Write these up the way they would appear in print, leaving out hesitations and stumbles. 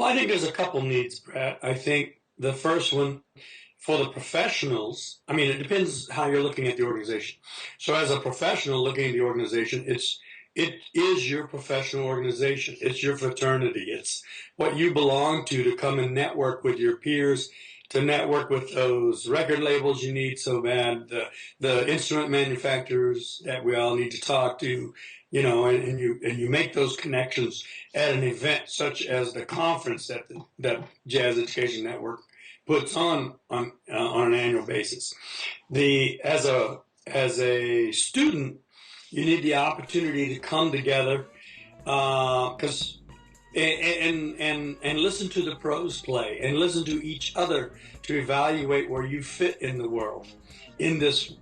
I think there's a couple needs, Brett. I think the first one for the professionals, I mean, it depends how you're looking at the organization. So as a professional looking at the organization, it is your professional organization. It's your fraternity. It's what you belong to come and network with your peers, to network with those record labels you need so bad, the instrument manufacturers that we all need to talk to, and you make those connections at an event such as the conference that Jazz Education Network puts on an annual basis. As a student, you need the opportunity to come together because and listen to the pros play and listen to each other to evaluate where you fit in the world, in this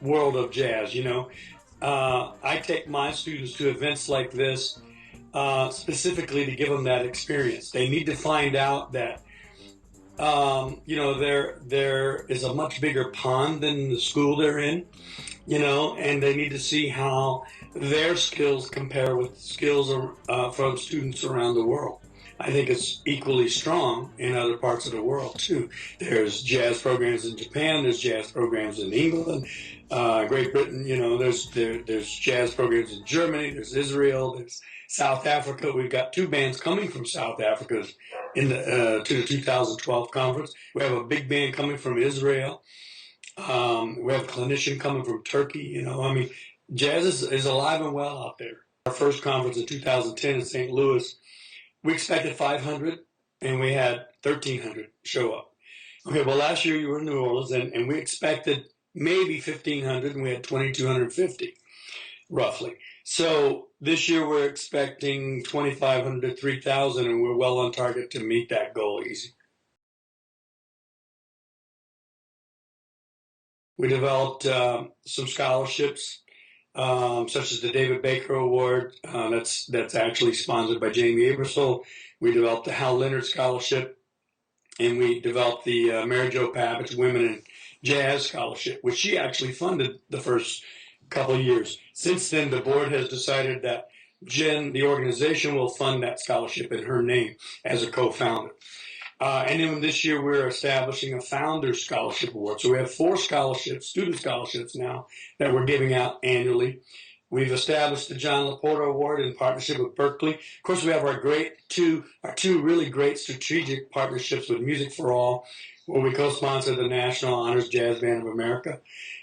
world of jazz. I take my students to events like this specifically to give them that experience. They need to find out that there is a much bigger pond than the school they're in, and they need to see how their skills compare with skills from students around the world. I think it's equally strong in other parts of the world too. There's jazz programs in Japan, there's jazz programs in England, Great Britain, there's jazz programs in Germany, there's Israel, there's South Africa. We've got two bands coming from South Africa to the 2012 conference. We have a big band coming from Israel. We have a clinician coming from Turkey. Jazz is alive and well out there. Our first conference in 2010 in St. Louis, we expected 500, and we had 1,300 show up. Okay, well, last year you were in New Orleans, and we expected maybe 1,500, and we had 2,250, roughly. So this year we're expecting 2,500 to 3,000, and we're well on target to meet that goal easy. We developed some scholarships, such as the David Baker Award. That's actually sponsored by Jamie Abersole. We developed the Hal Leonard Scholarship, and we developed the Mary Jo Pavich Women in Jazz Scholarship, which she actually funded the first couple of years. Since then, the board has decided that Jen, the organization, will fund that scholarship in her name as a co-founder. And then this year, we're establishing a Founders Scholarship Award. So we have 4 scholarships, student scholarships now, that we're giving out annually. We've established the John Laporta Award in partnership with Berkeley. Of course, we have our two really great strategic partnerships with Music for All, where we co-sponsor the National Honors Jazz Band of America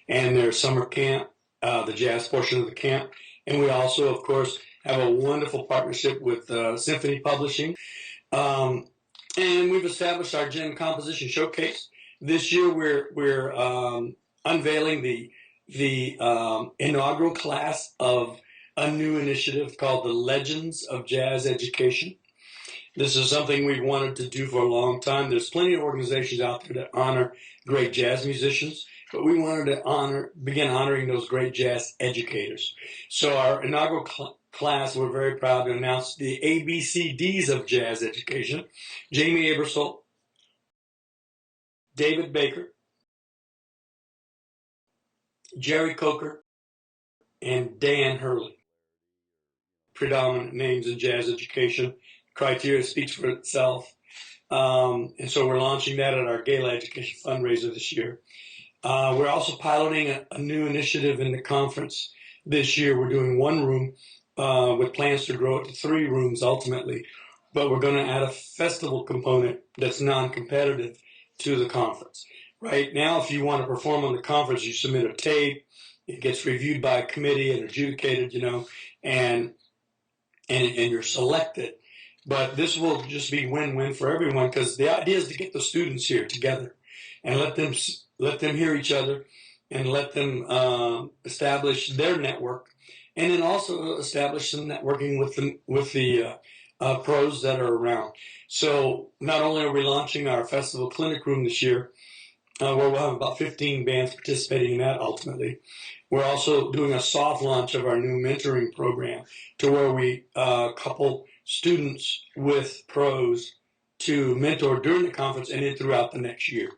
and their summer camp, the jazz portion of the camp. And we also, of course, have a wonderful partnership with Symphony Publishing. And we've established our Gen Composition Showcase. This year, we're unveiling the inaugural class of a new initiative called the Legends of Jazz Education. This is something we've wanted to do for a long time. There's plenty of organizations out there that honor great jazz musicians, but we wanted to begin honoring those great jazz educators. So our inaugural class, we're very proud to announce the ABCDs of jazz education: Jamie Abersole, David Baker, Jerry Coker, and Dan Hurley. Predominant names in jazz education. Criteria speaks for itself. And so we're launching that at our Gala Education fundraiser this year. We're also piloting a new initiative in the conference this year. We're doing 1 room with plans to grow it to 3 rooms ultimately. But we're going to add a festival component that's non-competitive to the conference. Right now, if you want to perform on the conference, you submit a tape. It gets reviewed by a committee and adjudicated, and you're selected. But this will just be win-win for everyone, because the idea is to get the students here together and let them hear each other and let them establish their network, and then also establish some networking with the pros that are around. So not only are we launching our festival clinic room this year, where we'll have about 15 bands participating in that ultimately, we're also doing a soft launch of our new mentoring program, to where we couple students with pros to mentor during the conference and then throughout the next year.